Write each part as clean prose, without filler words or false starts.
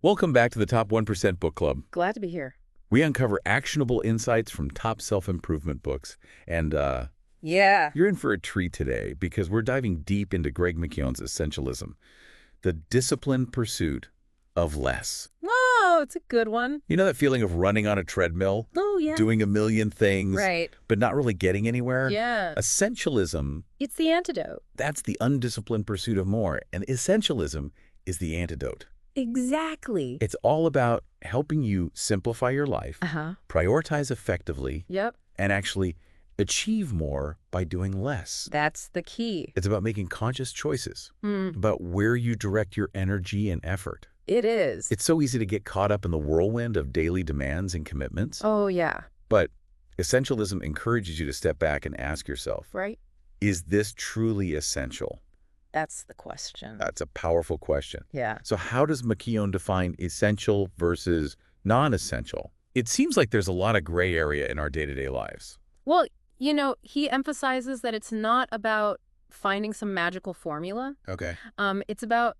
Welcome back to the Top 1% Book Club. Glad to be here. We uncover actionable insights from top self-improvement books. And Yeah. you're in for a treat today because we're diving deep into Greg McKeown's Essentialism, the disciplined pursuit of less. Whoa, it's a good one. You know that feeling of running on a treadmill, Oh, yeah. doing a million things, Right. but not really getting anywhere? Yeah. Essentialism, It's the antidote. that's the undisciplined pursuit of more. And essentialism is the antidote. Exactly. It's all about helping you simplify your life, Uh-huh. prioritize effectively, Yep. and actually achieve more by doing less. That's the key. It's about making conscious choices, Hmm. about where you direct your energy and effort. It is. It's so easy to get caught up in the whirlwind of daily demands and commitments, Oh, yeah. but essentialism encourages you to step back and ask yourself, Right? is this truly essential? That's the question. That's a powerful question. Yeah. So how does McKeown define essential versus non-essential? It seems like there's a lot of gray area in our day-to-day lives. Well, he emphasizes that it's not about finding some magical formula. Okay. It's about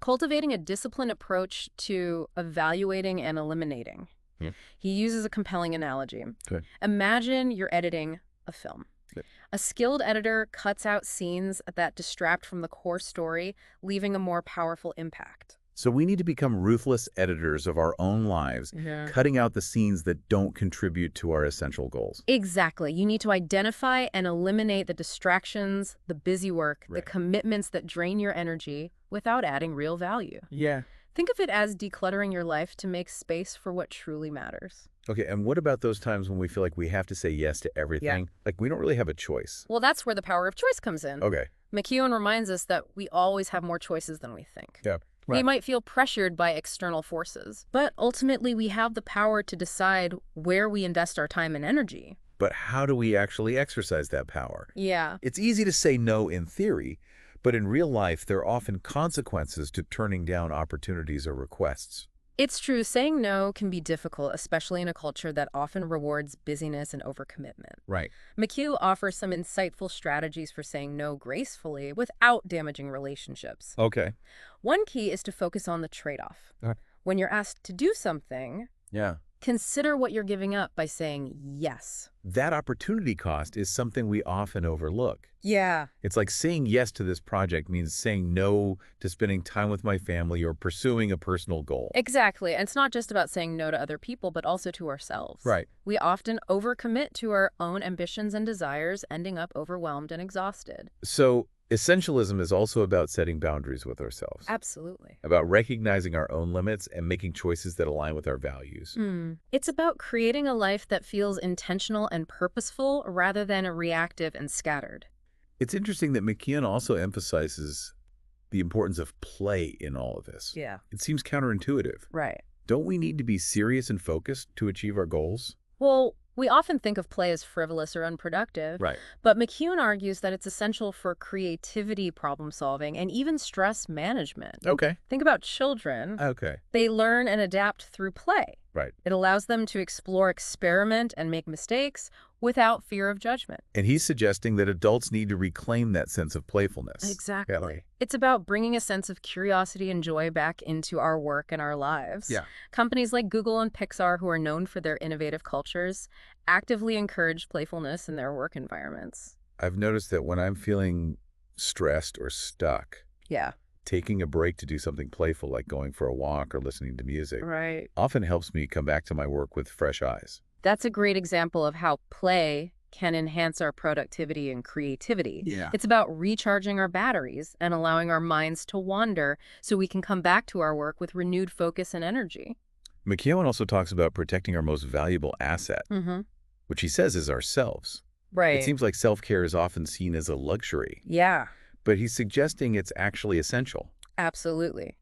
cultivating a disciplined approach to evaluating and eliminating. Hmm. He uses a compelling analogy. Good. Imagine you're editing a film. Good. A skilled editor cuts out scenes that distract from the core story, leaving a more powerful impact. So we need to become ruthless editors of our own lives, Yeah. cutting out the scenes that don't contribute to our essential goals. Exactly. You need to identify and eliminate the distractions, the busy work, the Right. commitments that drain your energy without adding real value. Yeah. Think of it as decluttering your life to make space for what truly matters. Okay, and what about those times when we feel like we have to say yes to everything? Like we don't really have a choice. Well, that's where the power of choice comes in. Okay. McKeown reminds us that we always have more choices than we think. Yeah. We Right. might feel pressured by external forces, but ultimately we have the power to decide where we invest our time and energy. But how do we actually exercise that power? Yeah. It's easy to say no in theory, but in real life, there are often consequences to turning down opportunities or requests. It's true, saying no can be difficult, especially in a culture that often rewards busyness and overcommitment. Right. McKeown offers some insightful strategies for saying no gracefully without damaging relationships. Okay. One key is to focus on the trade-off. Okay. When you're asked to do something, Yeah. consider what you're giving up by saying yes. That opportunity cost is something we often overlook. Yeah. It's like saying yes to this project means saying no to spending time with my family or pursuing a personal goal. Exactly. And it's not just about saying no to other people, but also to ourselves. Right. We often overcommit to our own ambitions and desires, ending up overwhelmed and exhausted. So essentialism is also about setting boundaries with ourselves, Absolutely. about recognizing our own limits and making choices that align with our values. It's about creating a life that feels intentional and purposeful rather than reactive and scattered. It's interesting that McKeown also emphasizes the importance of play in all of this. Yeah. It seems counterintuitive. Right. Don't we need to be serious and focused to achieve our goals? Well, we often think of play as frivolous or unproductive, Right. but McKeown argues that it's essential for creativity, problem solving, and even stress management. Okay. Think about children. Okay. They learn and adapt through play. Right. It allows them to explore, experiment, and make mistakes without fear of judgment. And he's suggesting that adults need to reclaim that sense of playfulness. Exactly. Yeah, like- It's about bringing a sense of curiosity and joy back into our work and our lives. Yeah. Companies like Google and Pixar, who are known for their innovative cultures, actively encourage playfulness in their work environments. I've noticed that when I'm feeling stressed or stuck, Yeah. taking a break to do something playful like going for a walk or listening to music Right. often helps me come back to my work with fresh eyes. That's a great example of how play can enhance our productivity and creativity. Yeah. It's about recharging our batteries and allowing our minds to wander so we can come back to our work with renewed focus and energy. McKeown also talks about protecting our most valuable asset, which he says is ourselves. Right. It seems like self-care is often seen as a luxury, Yeah, but he's suggesting it's actually essential. absolutely.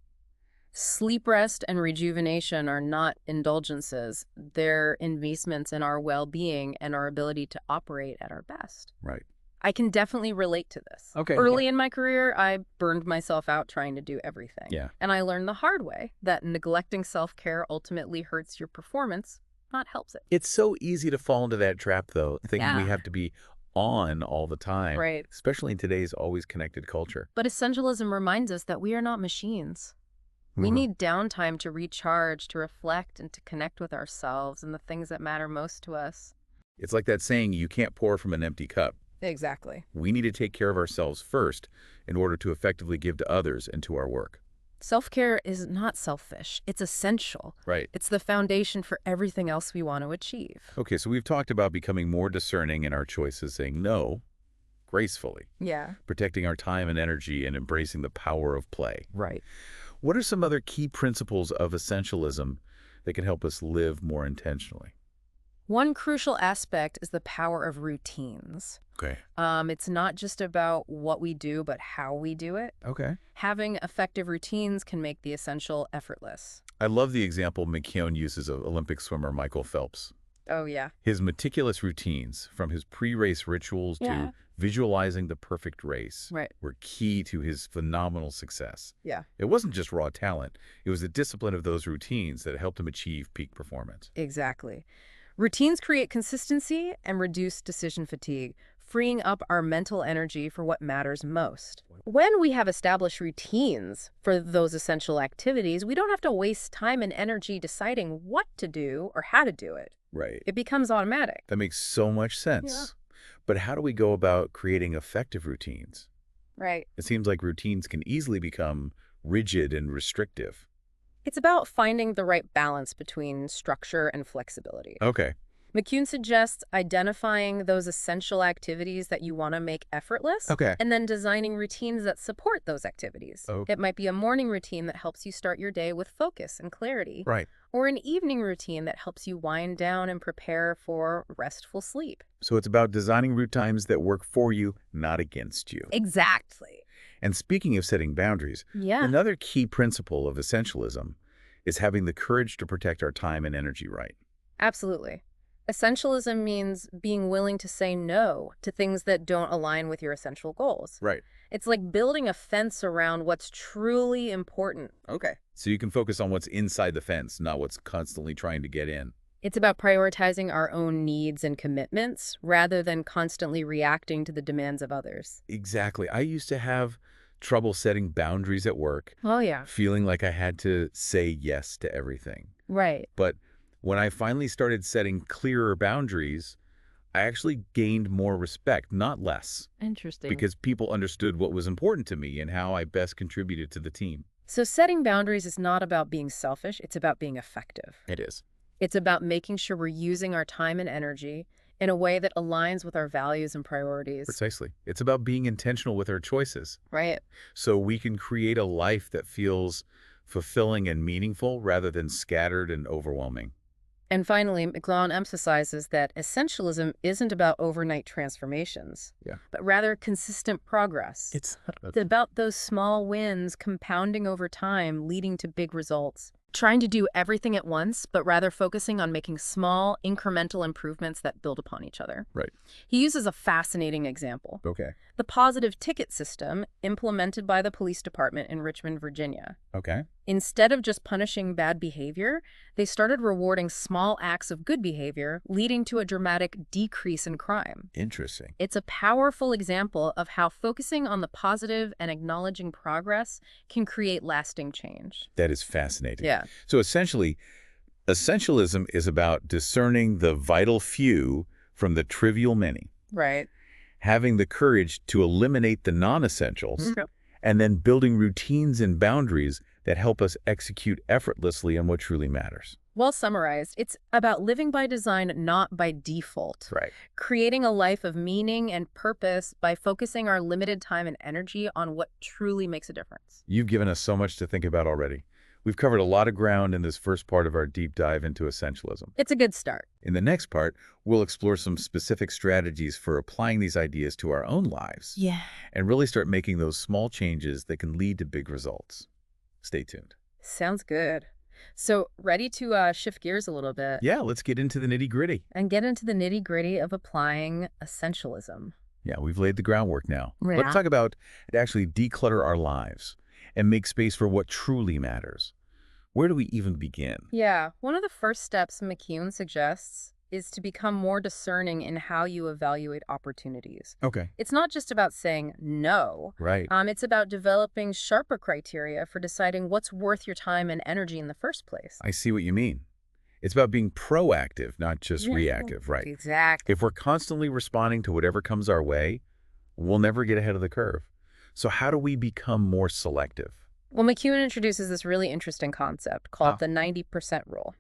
Sleep, rest, and rejuvenation are not indulgences. They're investments in our well-being and our ability to operate at our best. Right. I can definitely relate to this. Okay. Early in my career, I burned myself out trying to do everything. Yeah. And I learned the hard way that neglecting self-care ultimately hurts your performance, not helps it. It's so easy to fall into that trap, though, thinking we Yeah. have to be on all the time, Right. especially in today's always connected culture. But essentialism reminds us that we are not machines. We need downtime to recharge, to reflect, and to connect with ourselves and the things that matter most to us. It's like that saying, you can't pour from an empty cup. Exactly. We need to take care of ourselves first in order to effectively give to others and to our work. Self-care is not selfish. It's essential. Right. It's the foundation for everything else we want to achieve. Okay, so we've talked about becoming more discerning in our choices, saying no gracefully, Yeah. protecting our time and energy, and embracing the power of play. Right. What are some other key principles of essentialism that can help us live more intentionally? One crucial aspect is the power of routines. Okay. It's not just about what we do, but how we do it. Okay. Having effective routines can make the essential effortless. I love the example McKeown uses of Olympic swimmer Michael Phelps. Oh, yeah. His meticulous routines, from his pre-race rituals Yeah. to visualizing the perfect race, Right. were key to his phenomenal success. Yeah. It wasn't just raw talent. It was the discipline of those routines that helped him achieve peak performance. Exactly. Routines create consistency and reduce decision fatigue, freeing up our mental energy for what matters most. When we have established routines for those essential activities, we don't have to waste time and energy deciding what to do or how to do it. Right. It becomes automatic. That makes so much sense. But how do we go about creating effective routines? Right. It seems like routines can easily become rigid and restrictive. It's about finding the right balance between structure and flexibility. Okay. McKeown suggests identifying those essential activities that you want to make effortless, Okay. and then designing routines that support those activities. Oh. It might be a morning routine that helps you start your day with focus and clarity, Right. or an evening routine that helps you wind down and prepare for restful sleep. So it's about designing routines that work for you, not against you. Exactly. And speaking of setting boundaries, Yeah. another key principle of essentialism is having the courage to protect our time and energy right. Absolutely. Essentialism means being willing to say no to things that don't align with your essential goals. Right. It's like building a fence around what's truly important. Okay. So you can focus on what's inside the fence, not what's constantly trying to get in. It's about prioritizing our own needs and commitments rather than constantly reacting to the demands of others. Exactly. I used to have trouble setting boundaries at work, Oh, yeah. feeling like I had to say yes to everything. Right. But when I finally started setting clearer boundaries, I actually gained more respect, not less, Interesting. because people understood what was important to me and how I best contributed to the team. So setting boundaries is not about being selfish. It's about being effective. It is. It's about making sure we're using our time and energy in a way that aligns with our values and priorities. Precisely. It's about being intentional with our choices Right. so we can create a life that feels fulfilling and meaningful rather than scattered and overwhelming. And finally, McKeown emphasizes that essentialism isn't about overnight transformations, but rather consistent progress. It's It's about those small wins compounding over time, leading to big results. Trying to do everything at once, but rather focusing on making small, incremental improvements that build upon each other. right. He uses a fascinating example. Okay. The positive ticket system implemented by the police department in Richmond, Virginia. Okay. Instead of just punishing bad behavior, they started rewarding small acts of good behavior, leading to a dramatic decrease in crime. Interesting. It's a powerful example of how focusing on the positive and acknowledging progress can create lasting change. That is fascinating. Yeah. So essentially, essentialism is about discerning the vital few from the trivial many, Right. having the courage to eliminate the non-essentials, and then building routines and boundaries that help us execute effortlessly on what truly matters. Well summarized, it's about living by design, not by default. Right. Creating a life of meaning and purpose by focusing our limited time and energy on what truly makes a difference. You've given us so much to think about already. We've covered a lot of ground in this first part of our deep dive into essentialism. It's a good start. In the next part, we'll explore some specific strategies for applying these ideas to our own lives Yeah. and really start making those small changes that can lead to big results. Stay tuned. Sounds good. So ready to shift gears a little bit Yeah, let's get into the nitty-gritty. and get into the nitty-gritty of applying essentialism. Yeah, we've laid the groundwork now. Yeah. Let's talk about to actually declutter our lives and make space for what truly matters. Where do we even begin? Yeah, one of the first steps McKeown suggests is to become more discerning in how you evaluate opportunities. Okay. It's not just about saying no. Right. It's about developing sharper criteria for deciding what's worth your time and energy in the first place. I see what you mean. It's about being proactive, not just Yeah. reactive, right? Exactly. If we're constantly responding to whatever comes our way, we'll never get ahead of the curve. So how do we become more selective? Well, McKeown introduces this really interesting concept called the 90% rule.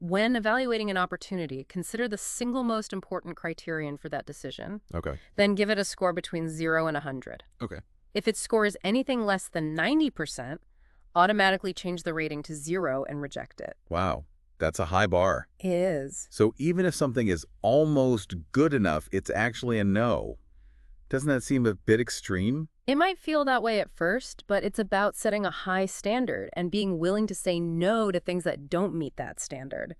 When evaluating an opportunity, consider the single most important criterion for that decision, Okay. then give it a score between 0 and 100. Okay. If it scores anything less than 90%, automatically change the rating to 0 and reject it. Wow. That's a high bar. It is. So even if something is almost good enough, it's actually a no. Doesn't that seem a bit extreme? It might feel that way at first, but it's about setting a high standard and being willing to say no to things that don't meet that standard.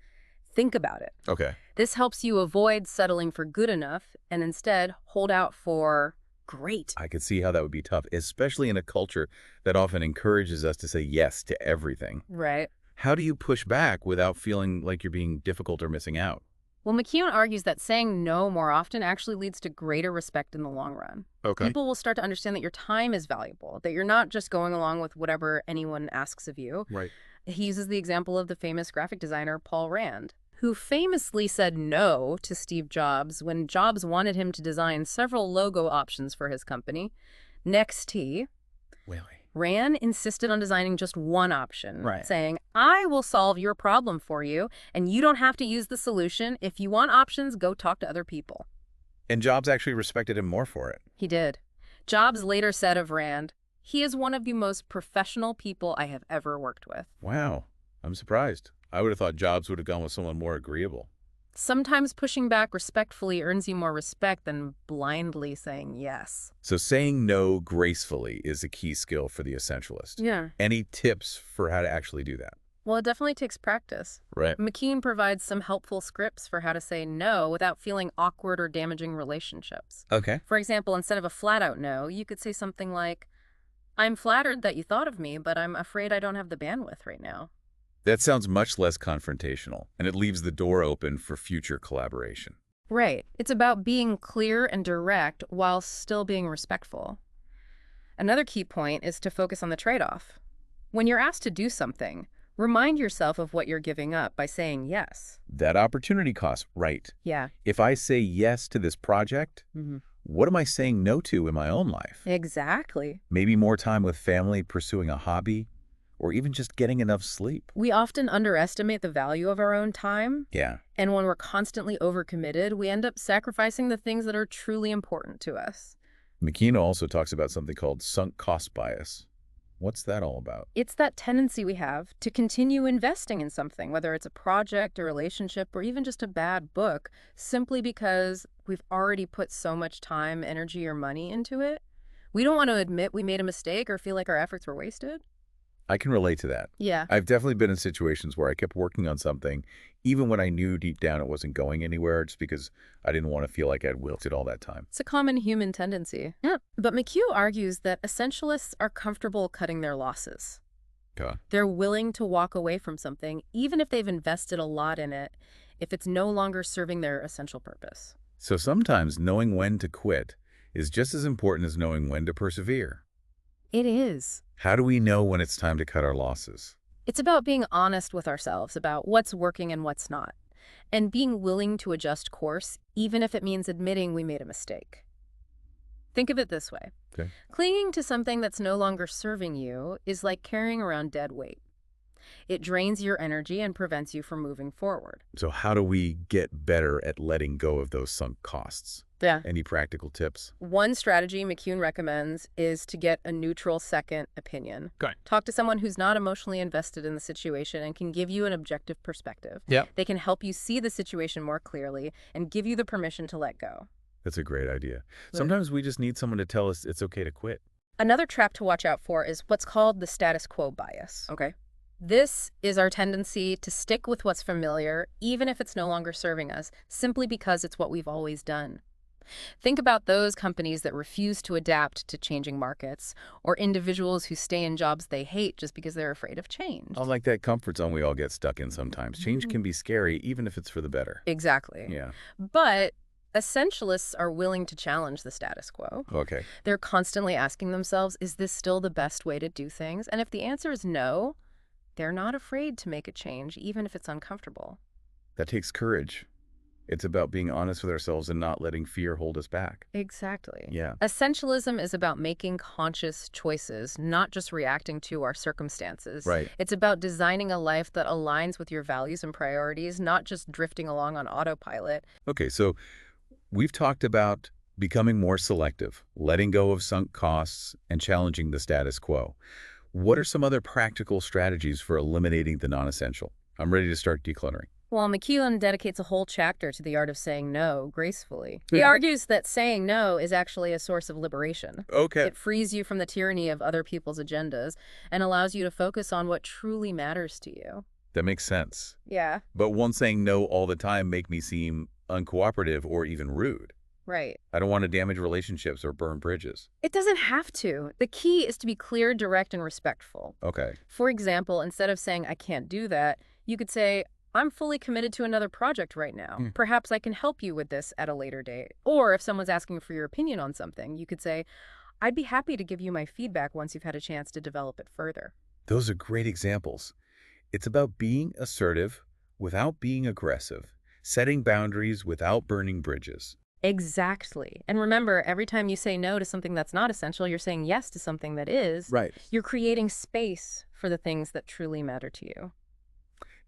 Think about it. Okay. This helps you avoid settling for good enough and instead hold out for great. I could see how that would be tough, especially in a culture that often encourages us to say yes to everything. Right. How do you push back without feeling like you're being difficult or missing out? Well, McKeown argues that saying no more often actually leads to greater respect in the long run. Okay. People will start to understand that your time is valuable, that you're not just going along with whatever anyone asks of you. Right. He uses the example of the famous graphic designer Paul Rand, who famously said no to Steve Jobs when Jobs wanted him to design several logo options for his company. Next, Really? Rand insisted on designing just one option, Right. saying, I will solve your problem for you, and you don't have to use the solution. If you want options, go talk to other people. And Jobs actually respected him more for it. He did. Jobs later said of Rand, he is one of the most professional people I have ever worked with. Wow. I'm surprised. I would have thought Jobs would have gone with someone more agreeable. Sometimes pushing back respectfully earns you more respect than blindly saying yes. So saying no gracefully is a key skill for the essentialist. Yeah. Any tips for how to actually do that? Well, it definitely takes practice. Right. McKeown provides some helpful scripts for how to say no without feeling awkward or damaging relationships. Okay. For example, instead of a flat-out no, you could say something like, I'm flattered that you thought of me, but I'm afraid I don't have the bandwidth right now. That sounds much less confrontational, and it leaves the door open for future collaboration. Right. It's about being clear and direct while still being respectful. Another key point is to focus on the trade-off. When you're asked to do something, remind yourself of what you're giving up by saying yes. That opportunity cost, right. Yeah. If I say yes to this project, what am I saying no to in my own life? Exactly. Maybe more time with family, pursuing a hobby, or even just getting enough sleep. We often underestimate the value of our own time. Yeah. And when we're constantly overcommitted, we end up sacrificing the things that are truly important to us. McKeown also talks about something called sunk cost bias. What's that all about? It's that tendency we have to continue investing in something, whether it's a project, a relationship, or even just a bad book, simply because we've already put so much time, energy, or money into it. We don't want to admit we made a mistake or feel like our efforts were wasted. I can relate to that. Yeah. I've definitely been in situations where I kept working on something, even when I knew deep down it wasn't going anywhere, just because I didn't want to feel like I'd wilted all that time. It's a common human tendency. Yeah. But McKeown argues that essentialists are comfortable cutting their losses. Okay. They're willing to walk away from something, even if they've invested a lot in it, if it's no longer serving their essential purpose. So sometimes knowing when to quit is just as important as knowing when to persevere. It is. How do we know when it's time to cut our losses? It's about being honest with ourselves about what's working and what's not, and being willing to adjust course, even if it means admitting we made a mistake. Think of it this way. Okay. Clinging to something that's no longer serving you is like carrying around dead weight. It drains your energy and prevents you from moving forward. So how do we get better at letting go of those sunk costs? Yeah. Any practical tips? One strategy McKeown recommends is to get a neutral second opinion. Okay. Talk to someone who's not emotionally invested in the situation and can give you an objective perspective. Yep. They can help you see the situation more clearly and give you the permission to let go. That's a great idea. Sometimes we just need someone to tell us it's okay to quit. Another trap to watch out for is what's called the status quo bias. Okay. This is our tendency to stick with what's familiar, even if it's no longer serving us, simply because it's what we've always done. Think about those companies that refuse to adapt to changing markets, or individuals who stay in jobs they hate just because they're afraid of change. Unlike that comfort zone we all get stuck in sometimes. Change can be scary, even if it's for the better. Exactly. Yeah. But essentialists are willing to challenge the status quo. Okay. They're constantly asking themselves, is this still the best way to do things? And if the answer is no, they're not afraid to make a change, even if it's uncomfortable. That takes courage. It's about being honest with ourselves and not letting fear hold us back. Exactly. Yeah. Essentialism is about making conscious choices, not just reacting to our circumstances. Right. It's about designing a life that aligns with your values and priorities, not just drifting along on autopilot. Okay, so we've talked about becoming more selective, letting go of sunk costs, and challenging the status quo. What are some other practical strategies for eliminating the non-essential? I'm ready to start decluttering. Well, McKeown dedicates a whole chapter to the art of saying no gracefully. He argues that saying no is actually a source of liberation. Okay. It frees you from the tyranny of other people's agendas and allows you to focus on what truly matters to you. That makes sense. Yeah, But won't saying no all the time make me seem uncooperative or even rude? right. I don't want to damage relationships or burn bridges. It doesn't have to. The key is to be clear, direct, and respectful. Okay. For example, instead of saying, I can't do that, you could say, I'm fully committed to another project right now. Perhaps I can help you with this at a later date. Or if someone's asking for your opinion on something, you could say, I'd be happy to give you my feedback once you've had a chance to develop it further. Those are great examples. It's about being assertive without being aggressive, setting boundaries without burning bridges. Exactly. And remember, every time you say no to something that's not essential, you're saying yes to something that is. Right. You're creating space for the things that truly matter to you.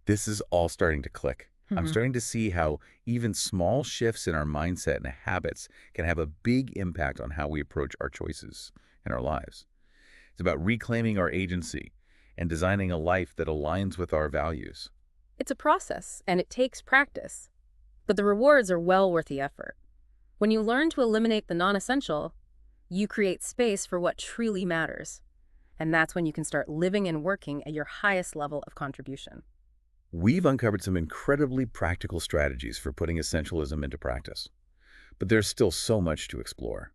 This is all starting to click. I'm starting to see how even small shifts in our mindset and habits can have a big impact on how we approach our choices in our lives. It's about reclaiming our agency and designing a life that aligns with our values. It's a process, and it takes practice. But the rewards are well worth the effort. When you learn to eliminate the non-essential, you create space for what truly matters. And that's when you can start living and working at your highest level of contribution. We've uncovered some incredibly practical strategies for putting essentialism into practice. But there's still so much to explore.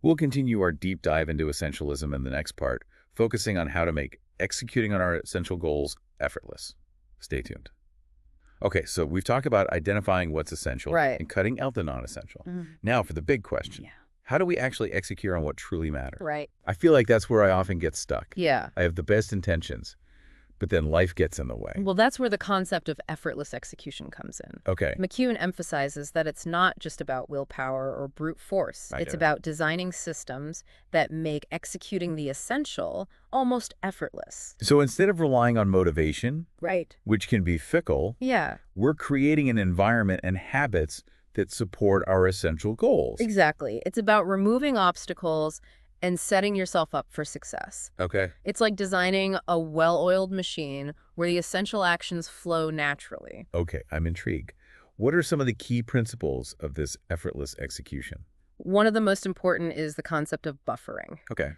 We'll continue our deep dive into essentialism in the next part, focusing on how to make executing on our essential goals effortless. Stay tuned. Okay, so we've talked about identifying what's essential and cutting out the non-essential. Now for the big question. How do we actually execute on what truly matters? Right. I feel like that's where I often get stuck. Yeah. I have the best intentions, but then life gets in the way. Well, that's where the concept of effortless execution comes in. Okay. McKeown emphasizes that it's not just about willpower or brute force. It's about designing systems that make executing the essential almost effortless. So instead of relying on motivation, Right. which can be fickle, we're creating an environment and habits that support our essential goals. Exactly. It's about removing obstacles and setting yourself up for success. Okay. It's like designing a well-oiled machine where the essential actions flow naturally. Okay, I'm intrigued. What are some of the key principles of this effortless execution? One of the most important is the concept of buffering. Okay.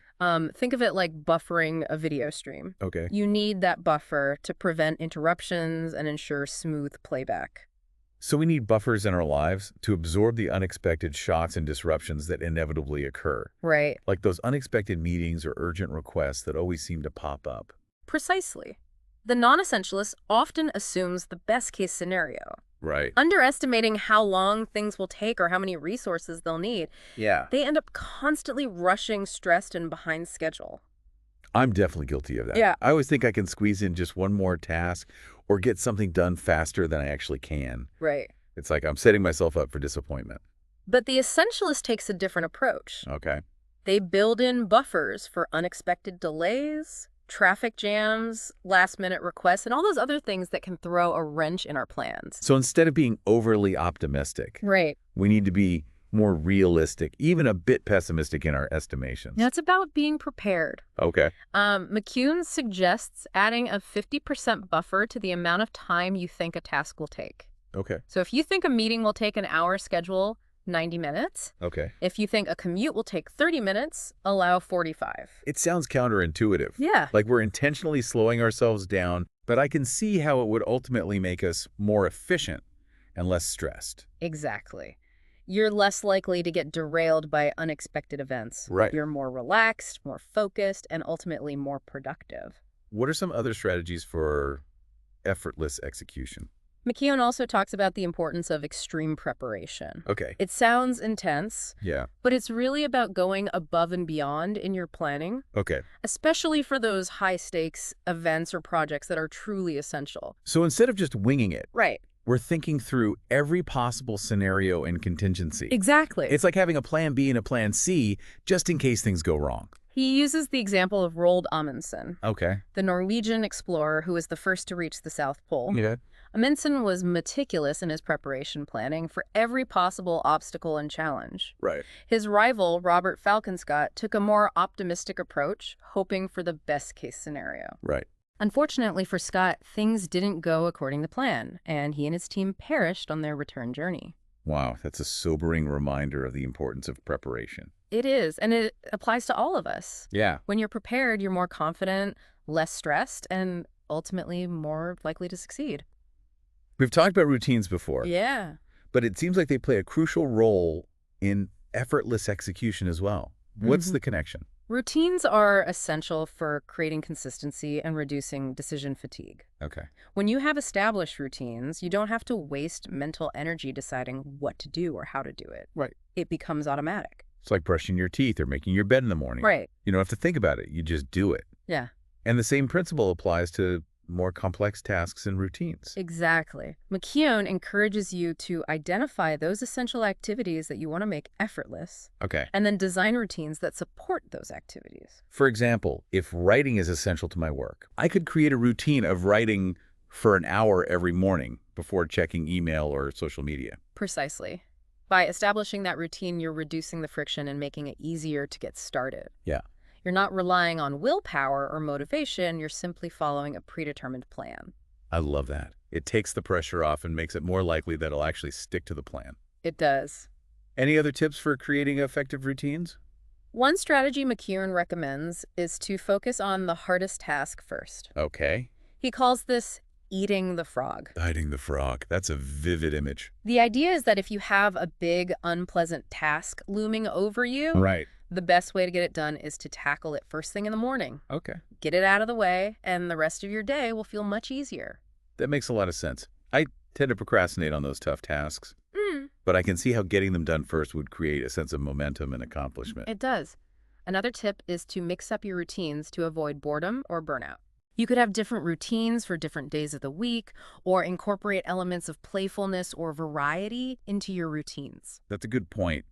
Think of it like buffering a video stream. Okay. You need that buffer to prevent interruptions and ensure smooth playback. So we need buffers in our lives to absorb the unexpected shocks and disruptions that inevitably occur. Right. Like those unexpected meetings or urgent requests that always seem to pop up. Precisely. The non-essentialist often assumes the best-case scenario, Right. underestimating how long things will take or how many resources they'll need. Yeah. They end up constantly rushing, stressed, and behind schedule. I'm definitely guilty of that. Yeah. I always think I can squeeze in just one more task or get something done faster than I actually can. Right. It's like I'm setting myself up for disappointment. But the essentialist takes a different approach. Okay. They build in buffers for unexpected delays, traffic jams, last-minute requests, and all those other things that can throw a wrench in our plans. So instead of being overly optimistic, Right. we need to be more realistic, even a bit pessimistic in our estimations. Now, it's about being prepared. Okay. McKeown suggests adding a 50% buffer to the amount of time you think a task will take. Okay. So if you think a meeting will take an hour, schedule 90 minutes. Okay. If you think a commute will take 30 minutes, allow 45. It sounds counterintuitive. Yeah. Like we're intentionally slowing ourselves down, but I can see how it would ultimately make us more efficient and less stressed. Exactly. You're less likely to get derailed by unexpected events. Right. You're more relaxed, more focused, and ultimately more productive. What are some other strategies for effortless execution? McKeown also talks about the importance of extreme preparation. Okay. It sounds intense, Yeah. but it's really about going above and beyond in your planning, Okay. especially for those high-stakes events or projects that are truly essential. So instead of just winging it, Right. we're thinking through every possible scenario and contingency. Exactly. It's like having a plan B and a plan C just in case things go wrong. He uses the example of Roald Amundsen, Okay. the Norwegian explorer who was the first to reach the South Pole. Yeah. Amundsen was meticulous in his preparation planning for every possible obstacle and challenge. Right. His rival, Robert Falcon-Scott, took a more optimistic approach, hoping for the best-case scenario. Right. Unfortunately for Scott, things didn't go according to plan, and he and his team perished on their return journey. Wow, that's a sobering reminder of the importance of preparation. It is, and it applies to all of us. Yeah. When you're prepared, you're more confident, less stressed, and ultimately more likely to succeed. We've talked about routines before, Yeah. but it seems like they play a crucial role in effortless execution as well. What's the connection? Routines are essential for creating consistency and reducing decision fatigue. Okay. When you have established routines, you don't have to waste mental energy deciding what to do or how to do it. Right. It becomes automatic. It's like brushing your teeth or making your bed in the morning. Right. You don't have to think about it. You just do it. Yeah. And the same principle applies to more complex tasks and routines. Exactly. McKeown encourages you to identify those essential activities that you want to make effortless, Okay. and then design routines that support those activities. For example, if writing is essential to my work, I could create a routine of writing for an hour every morning before checking email or social media. Precisely. By establishing that routine, you're reducing the friction and making it easier to get started. Yeah. You're not relying on willpower or motivation, you're simply following a predetermined plan. I love that. It takes the pressure off and makes it more likely that I'll actually stick to the plan. It does. Any other tips for creating effective routines? One strategy McKeown recommends is to focus on the hardest task first. Okay. He calls this eating the frog. Hiding the frog. That's a vivid image. The idea is that if you have a big, unpleasant task looming over you, Right. the best way to get it done is to tackle it first thing in the morning. Okay. Get it out of the way, and the rest of your day will feel much easier. That makes a lot of sense. I tend to procrastinate on those tough tasks, but I can see how getting them done first would create a sense of momentum and accomplishment. It does. Another tip is to mix up your routines to avoid boredom or burnout. You could have different routines for different days of the week, or incorporate elements of playfulness or variety into your routines. That's a good point.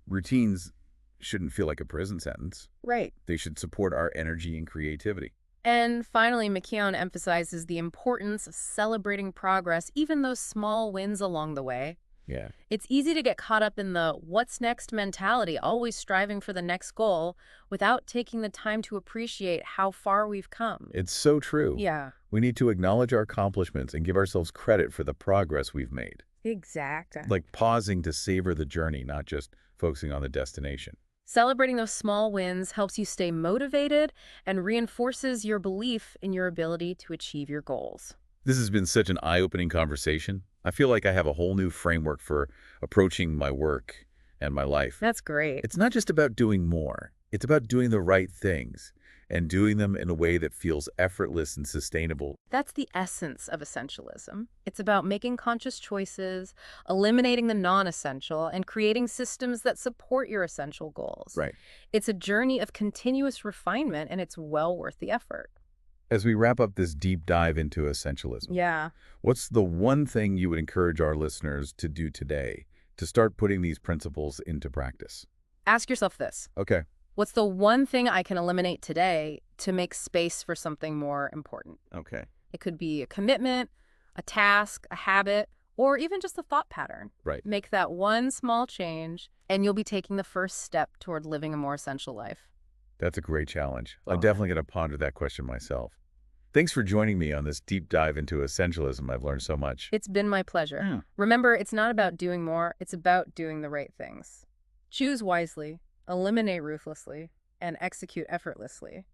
Routines shouldn't feel like a prison sentence. Right. They should support our energy and creativity. And finally, McKeown emphasizes the importance of celebrating progress, even those small wins along the way. Yeah. It's easy to get caught up in the what's next mentality, always striving for the next goal, without taking the time to appreciate how far we've come. It's so true. Yeah. We need to acknowledge our accomplishments and give ourselves credit for the progress we've made. Exactly. Like pausing to savor the journey, not just focusing on the destination. Celebrating those small wins helps you stay motivated and reinforces your belief in your ability to achieve your goals. This has been such an eye-opening conversation. I feel like I have a whole new framework for approaching my work and my life. That's great. It's not just about doing more. It's about doing the right things and doing them in a way that feels effortless and sustainable. That's the essence of essentialism. It's about making conscious choices, eliminating the non-essential, and creating systems that support your essential goals. Right. It's a journey of continuous refinement, and it's well worth the effort. As we wrap up this deep dive into essentialism, Yeah. what's the one thing you would encourage our listeners to do today to start putting these principles into practice? Ask yourself this. Okay. What's the one thing I can eliminate today to make space for something more important? Okay. It could be a commitment, a task, a habit, or even just a thought pattern. Right. Make that one small change, and you'll be taking the first step toward living a more essential life. That's a great challenge. I'm definitely going to ponder that question myself. Thanks for joining me on this deep dive into essentialism. I've learned so much. It's been my pleasure. Yeah. Remember, it's not about doing more, it's about doing the right things. Choose wisely, eliminate ruthlessly, and execute effortlessly.